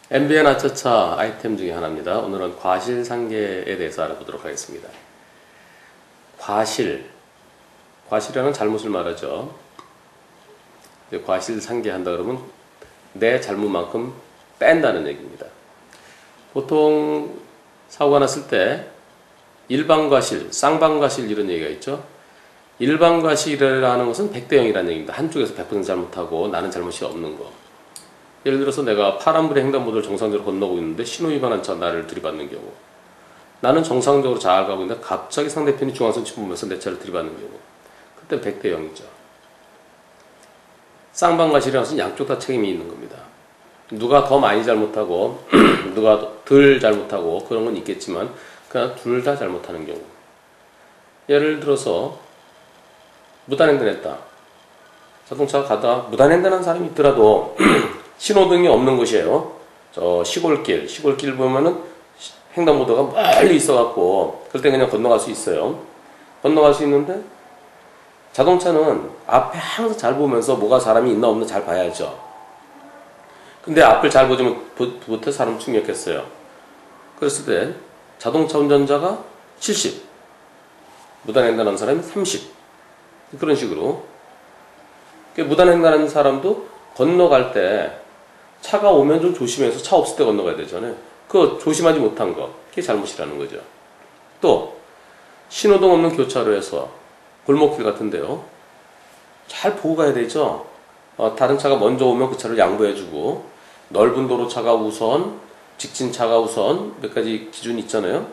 MBN 아차차 아이템 중에 하나입니다. 오늘은 과실상계에 대해서 알아보도록 하겠습니다. 과실이라는 잘못을 말하죠. 과실상계한다 그러면 내 잘못만큼 뺀다는 얘기입니다. 보통 사고가 났을 때 일반과실, 쌍방과실 이런 얘기가 있죠. 일반과실이라는 것은 100대 0이라는 얘기입니다. 한쪽에서 100% 잘못하고 나는 잘못이 없는 거. 예를 들어서 내가 파란불의 횡단보도를 정상적으로 건너고 있는데 신호위반한 차 나를 들이받는 경우, 나는 정상적으로 잘 가고 있는데 갑자기 상대편이 중앙선 침범해서 내 차를 들이받는 경우, 그때 100대 0이죠. 쌍방과실이라는 것은 양쪽 다 책임이 있는 겁니다. 누가 더 많이 잘못하고 누가 덜 잘못하고 그런 건 있겠지만 그냥 둘 다 잘못하는 경우. 예를 들어서 무단횡단했다. 자동차가 가다가 무단횡단한 사람이 있더라도 신호등이 없는 곳이에요. 저 시골길 보면은 횡단보도가 멀리 있어갖고 그럴 때 그냥 건너갈 수 있어요. 건너갈 수 있는데 자동차는 앞에 항상 잘 보면서 뭐가 사람이 있나 없나 잘 봐야죠. 근데 앞을 잘 보지 못해 사람 충격했어요. 그랬을 때 자동차 운전자가 70, 무단횡단한 사람이 30, 그런 식으로. 무단횡단하는 사람도 건너갈 때 차가 오면 좀 조심해서 차 없을 때 건너가야 되잖아요. 그거 조심하지 못한 거, 그게 잘못이라는 거죠. 또 신호등 없는 교차로에서 골목길 같은데요, 잘 보고 가야 되죠. 다른 차가 먼저 오면 그 차를 양보해주고, 넓은 도로 차가 우선, 직진 차가 우선, 몇 가지 기준이 있잖아요.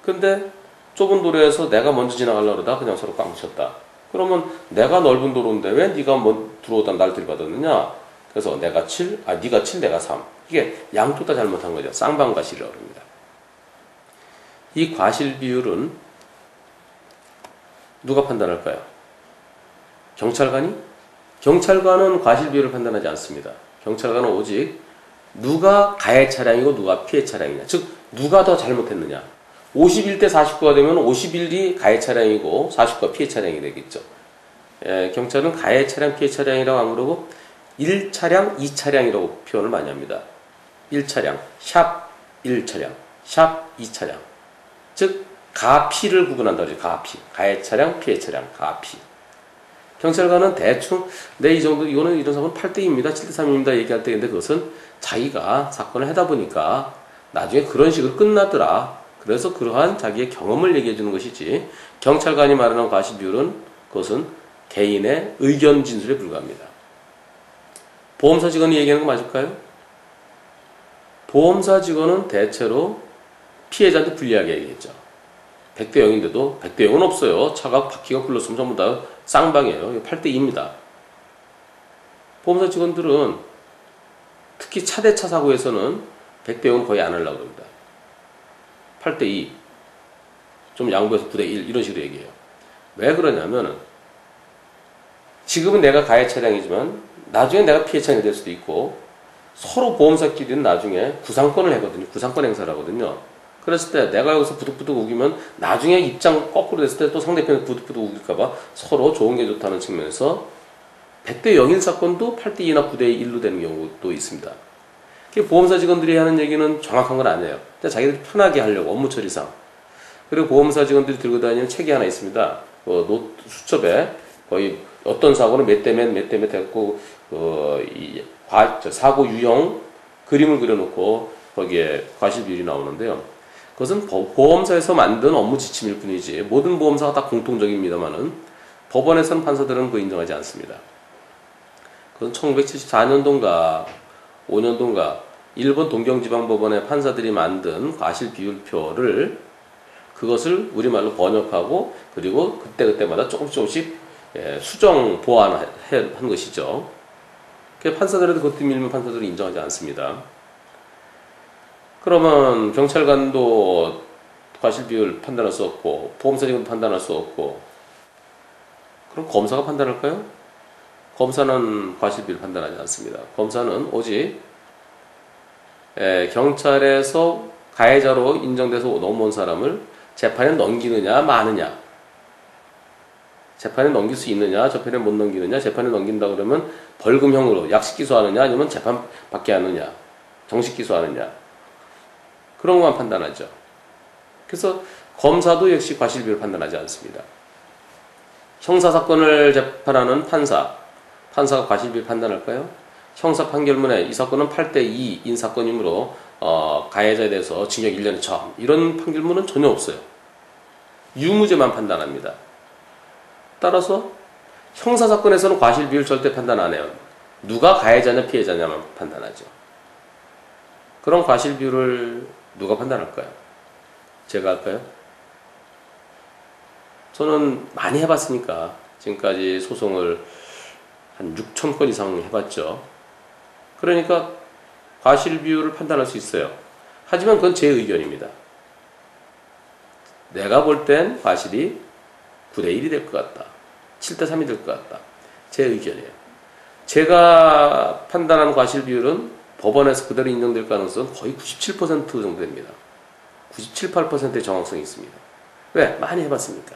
근데 좁은 도로에서 내가 먼저 지나가려고 그러다 그냥 서로 깡붙였다. 그러면 내가 넓은 도로인데 왜 네가 들어오다 날 들이받았느냐? 그래서 네가 7, 내가 3. 이게 양쪽 다 잘못한 거죠. 쌍방과실이라고 합니다. 이 과실 비율은 누가 판단할까요? 경찰관이? 경찰관은 과실 비율을 판단하지 않습니다. 경찰관은 오직 누가 가해 차량이고 누가 피해 차량이냐. 즉 누가 더 잘못했느냐. 51대 49가 되면 51이 가해 차량이고 49가 피해 차량이 되겠죠. 경찰은 가해 차량, 피해 차량이라고 안 그러고 1차량, 2차량이라고 표현을 많이 합니다. 1차량, 샵 1차량, 샵 2차량. 즉 가피를 구분한다고 하죠. 가피. 가해 차량, 피해 차량, 가피. 경찰관은 대충 이거는 이런 사건은 8대2입니다. 7대3입니다. 얘기할 때인데 그것은 자기가 사건을 하다 보니까 나중에 그런 식으로 끝나더라. 그래서 그러한 자기의 경험을 얘기해 주는 것이지, 경찰관이 말하는 과실 비율은 그것은 개인의 의견 진술에 불과합니다. 보험사 직원이 얘기하는 거 맞을까요? 보험사 직원은 대체로 피해자한테 불리하게 얘기했죠. 100대 0인데도 100대 0은 없어요. 차가 바퀴가 굴렀으면 전부 다 쌍방이에요. 8대 2입니다. 보험사 직원들은 특히 차 대 차 사고에서는 100대 0은 거의 안 하려고 합니다. 8대 2, 좀 양보해서 9대 1 이런 식으로 얘기해요. 왜 그러냐면은 지금은 내가 가해 차량이지만 나중에 내가 피해 차량이 될 수도 있고, 서로 보험사끼리는 나중에 구상권을 하거든요. 구상권 행사를 하거든요. 그랬을 때 내가 여기서 부득부득 우기면 나중에 입장 거꾸로 됐을 때 또 상대편이 부득부득 우길까봐 서로 좋은 게 좋다는 측면에서 100대 0일 사건도 8대 2나 9대 1로 되는 경우도 있습니다. 보험사 직원들이 하는 얘기는 정확한 건 아니에요. 근데 자기들이 편하게 하려고, 업무 처리상. 그리고 보험사 직원들이 들고 다니는 책이 하나 있습니다. 수첩에 거의 어떤 사고는 몇 대 몇 됐고, 사고 유형 그림을 그려놓고 거기에 과실 비율이 나오는데요. 그것은 보험사에서 만든 업무 지침일 뿐이지 모든 보험사가 다 공통적입니다만은 법원에서는 판사들은 그거 인정하지 않습니다. 그건 1974년도인가 5년도인가 일본 동경지방법원의 판사들이 만든 과실 비율표를, 그것을 우리말로 번역하고 그리고 그때마다 조금씩 수정 보완한 것이죠. 판사들한테 그것도 밀면 판사들은 인정하지 않습니다. 그러면 경찰관도 과실 비율 판단할 수 없고 보험사 직원도 판단할 수 없고, 그럼 검사가 판단할까요? 검사는 과실 비율 판단하지 않습니다. 검사는 오직 경찰에서 가해자로 인정돼서 넘어온 사람을 재판에 넘기느냐 마느냐, 재판에 넘길 수 있느냐, 재판에 못 넘기느냐, 재판에 넘긴다 그러면 벌금형으로 약식 기소하느냐 아니면 재판 받게 하느냐, 정식 기소하느냐. 그런 것만 판단하죠. 그래서 검사도 역시 과실비율을 판단하지 않습니다. 형사사건을 재판하는 판사가 과실비율 판단할까요? 형사 판결문에 이 사건은 8대2인 사건이므로 가해자에 대해서 징역 1년의 처함 이런 판결문은 전혀 없어요. 유무죄만 판단합니다. 따라서 형사사건에서는 과실비율 절대 판단 안 해요. 누가 가해자냐 피해자냐만 판단하죠. 그럼 과실비율을 누가 판단할까요? 제가 할까요? 저는 많이 해봤으니까 지금까지 소송을 한 6천 건 이상 해봤죠. 그러니까 과실비율을 판단할 수 있어요. 하지만 그건 제 의견입니다. 내가 볼 땐 과실이 9대1이 될 것 같다. 7대3이 될 것 같다. 제 의견이에요. 제가 판단한 과실비율은 법원에서 그대로 인정될 가능성은 거의 97% 정도 됩니다. 97, 8%의 정확성이 있습니다. 왜? 많이 해봤으니까.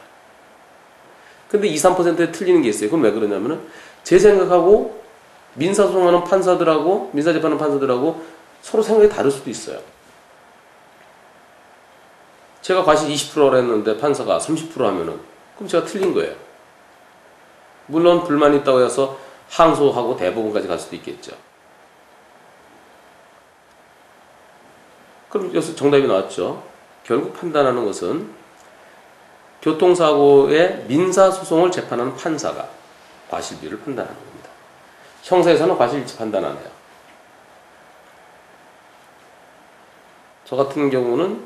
근데 2, 3%에 틀리는 게 있어요. 그건 왜 그러냐면은 제 생각하고 민사소송하는 판사들하고 민사재판하는 판사들하고 서로 생각이 다를 수도 있어요. 제가 과실 20%라 했는데 판사가 30% 하면은 그럼 제가 틀린 거예요. 물론 불만이 있다고 해서 항소하고 대법원까지 갈 수도 있겠죠. 그럼 여기서 정답이 나왔죠. 결국 판단하는 것은 교통사고의 민사소송을 재판하는 판사가 과실비율을 판단하는 겁니다. 형사에서는 과실일치 판단 안 해요. 저 같은 경우는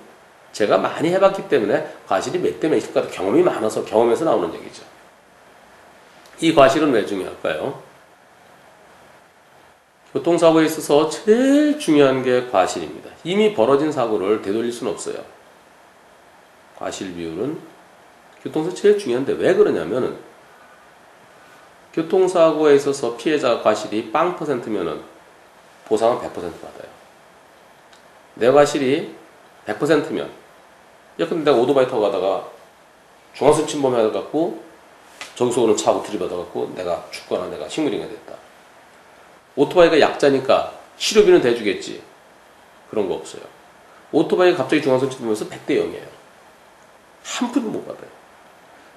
제가 많이 해봤기 때문에 과실이 몇 대 몇일 것 같아 경험이 많아서 경험에서 나오는 얘기죠. 이 과실은 왜 중요할까요? 교통사고에 있어서 제일 중요한 게 과실입니다. 이미 벌어진 사고를 되돌릴 수는 없어요. 과실 비율은 교통사고 제일 중요한데 왜 그러냐면은 교통사고에 있어서 피해자 과실이 0%면은 보상은 100% 받아요. 내 과실이 100%면 근데 내가 오토바이 타고 가다가 중앙선 침범해갖고 저기서 오는 차하고 들이받아갖고 내가 죽거나 내가 식물인간이 됐다. 오토바이가 약자니까 치료비는 대주겠지. 그런 거 없어요. 오토바이가 갑자기 중앙선 침범해서 100대 0이에요. 한 푼도 못 받아요.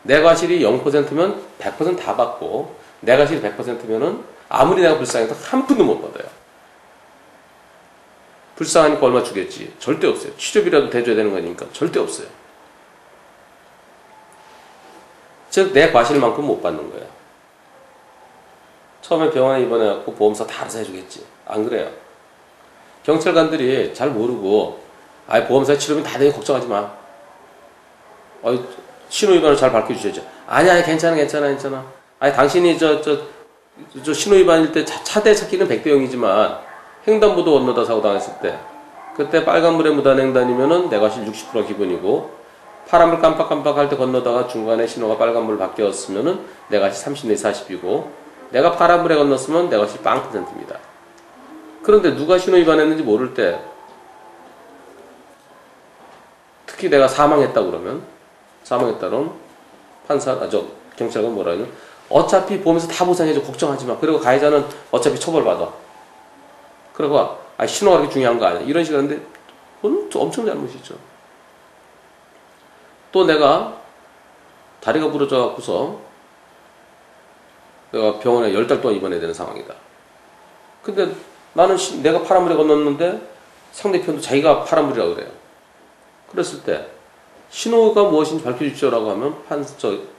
내 과실이 0%면 100% 다 받고 내 과실이 100%면은 아무리 내가 불쌍해도 한 푼도 못 받아요. 불쌍하니까 얼마 주겠지. 절대 없어요. 치료비라도 대줘야 되는 거니까 절대 없어요. 즉 내 과실만큼 못 받는 거예요. 처음에 병원에 입원해갖고 보험사 다 알아서 해주겠지. 안 그래요. 경찰관들이 잘 모르고 보험사 치료비 다 되니 걱정하지 마. 신호위반을 잘 밝혀주셔야죠. 아니 괜찮아. 당신이 저 신호위반일 때 차대 찾기는 100대 0이지만 횡단보도 건너다 사고 당했을 때 그때 빨간불에 무단 횡단이면은 내 과실 60% 기본이고 파란불 깜빡깜빡 할 때 건너다가 중간에 신호가 빨간불 바뀌었으면은 내 과실 30 내 40이고 내가 파란불에 건넜으면 내 과실 0%입니다. 그런데 누가 신호위반했는지 모를 때 특히 내가 사망했다 그러면 경찰관 뭐라 하냐 어차피 보험에서 다 보상해줘 걱정하지 마. 그리고 가해자는 어차피 처벌받아. 그리고 신호가 그렇게 중요한 거 아니야. 이런 식으로 하는데 그건 엄청 잘못이죠. 또 내가 다리가 부러져 갖고서 내가 병원에 10달 동안 입원해야 되는 상황이다. 근데 나는 내가 파란불에 건넜는데 상대편도 자기가 파란불이라고 그래요. 그랬을 때 신호가 무엇인지 밝혀주십시오라고 하면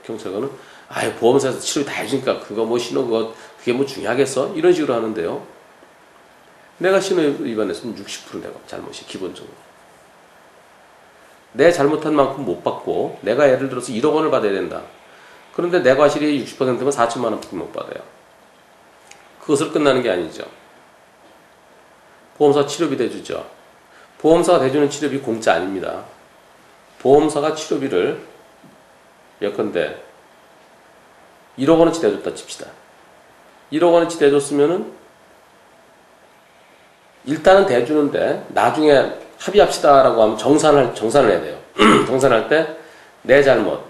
경찰관은 보험사에서 치료 다 해주니까 그거 뭐 신호 그게 뭐 중요하겠어? 이런 식으로 하는데요. 내가 신호 위반했으면 60% 내가 잘못이 기본적으로. 내 잘못한 만큼 못 받고 내가 예를 들어서 1억 원을 받아야 된다. 그런데 내 과실이 60%면 4천만 원밖에 못 받아요. 그것으로 끝나는 게 아니죠. 보험사 치료비 대주죠. 보험사가 대주는 치료비 공짜 아닙니다. 보험사가 치료비를 예컨대 1억 원어치 대줬다 칩시다. 1억 원어치 대줬으면은 일단은 대주는데 나중에 합의합시다라고 하면 정산을 해야 돼요. 정산할 때 내 잘못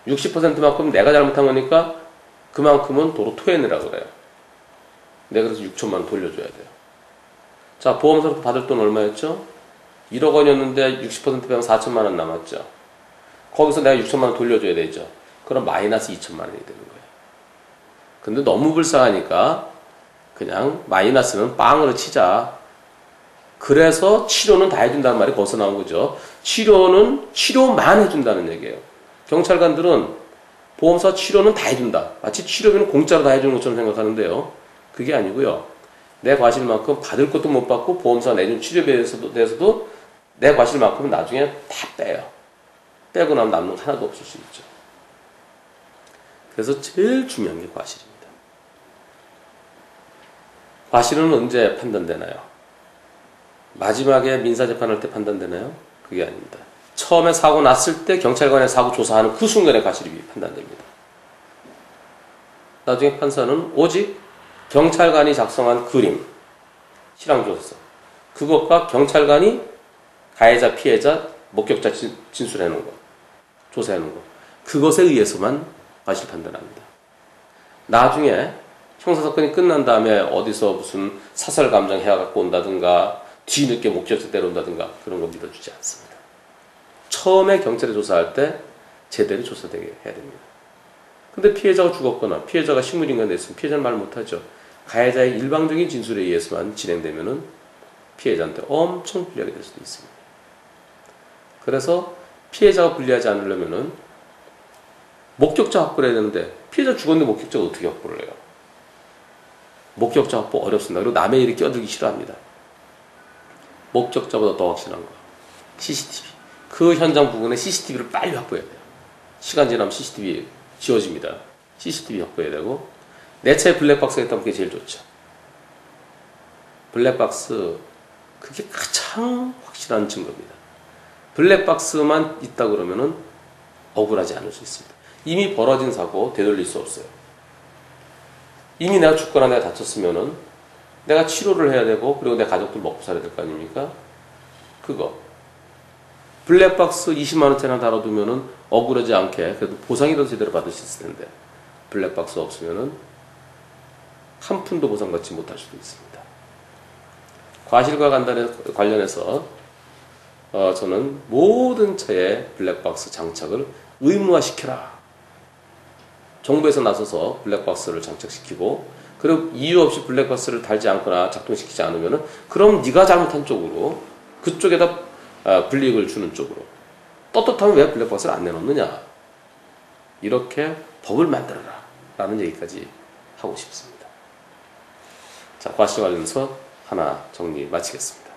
60%만큼 내가 잘못한 거니까 그만큼은 도로 토해내라고 그래요. 내가 그래서 6천만 원 돌려줘야 돼요. 자, 보험사로부터 받을 돈 얼마였죠? 1억 원이었는데 60% 빼면 4천만 원 남았죠. 거기서 내가 6천만 원 돌려줘야 되죠. 그럼 마이너스 2천만 원이 되는 거예요. 근데 너무 불쌍하니까 그냥 마이너스는 빵으로 치자. 그래서 치료는 다 해준다는 말이 거기서 나온 거죠. 치료만 해준다는 얘기예요. 경찰관들은 보험사 치료는 다 해준다. 마치 치료비는 공짜로 다 해주는 것처럼 생각하는데요. 그게 아니고요. 내 과실만큼 받을 것도 못 받고 보험사 내준 치료비에 대해서도 내 과실만큼은 나중에 다 빼요. 빼고 나면 남는 거 하나도 없을 수 있죠. 그래서 제일 중요한 게 과실입니다. 과실은 언제 판단되나요? 마지막에 민사재판할 때 판단되나요? 그게 아닙니다. 처음에 사고 났을 때 경찰관의 사고 조사하는 그 순간에 과실이 판단됩니다. 나중에 판사는 오직 경찰관이 작성한 그림, 실황조서, 그것과 경찰관이 가해자, 피해자, 목격자 진술해놓은 것, 조사해놓은 것, 그것에 의해서만 과실 판단합니다. 나중에 형사사건이 끝난 다음에 어디서 무슨 사설감정 해갖고 온다든가 뒤늦게 목격자 때려온다든가 그런 거 믿어주지 않습니다. 처음에 경찰에 조사할 때 제대로 조사되게 해야 됩니다. 근데 피해자가 죽었거나 피해자가 식물인간 됐으면 피해자는 말 못하죠. 가해자의 일방적인 진술에 의해서만 진행되면은 피해자한테 엄청 불리하게 될 수도 있습니다. 그래서 피해자가 불리하지 않으려면은 목격자 확보를 해야 되는데 피해자 죽었는데 목격자가 어떻게 확보를 해요? 목격자 확보 어렵습니다. 그리고 남의 일에 끼어들기 싫어합니다. 목격자보다 더 확실한 거 CCTV. 그 현장 부근에 CCTV를 빨리 확보해야 돼요. 시간 지나면 CCTV 지워집니다. CCTV 확보해야 되고 내 차에 블랙박스가 있다면 그게 제일 좋죠. 블랙박스 그게 가장 확실한 증거입니다. 블랙박스만 있다 그러면은 억울하지 않을 수 있습니다. 이미 벌어진 사고 되돌릴 수 없어요. 이미 내가 죽거나 내가 다쳤으면은 내가 치료를 해야 되고 그리고 내 가족들 먹고 살아야 될 거 아닙니까? 그거 블랙박스 20만 원짜리 하나 달아두면은 억울하지 않게 그래도 보상이라도 제대로 받을 수 있을 텐데 블랙박스 없으면은 한 푼도 보상받지 못할 수도 있습니다. 과실과 관련해서 저는 모든 차에 블랙박스 장착을 의무화시켜라. 정부에서 나서서 블랙박스를 장착시키고 그리고 이유 없이 블랙박스를 달지 않거나 작동시키지 않으면 그럼 네가 잘못한 쪽으로 그쪽에다 불이익을 주는 쪽으로 떳떳하면 왜 블랙박스를 안 내놓느냐 이렇게 법을 만들어라 라는 얘기까지 하고 싶습니다. 자, 과실 관련해서 하나 정리 마치겠습니다.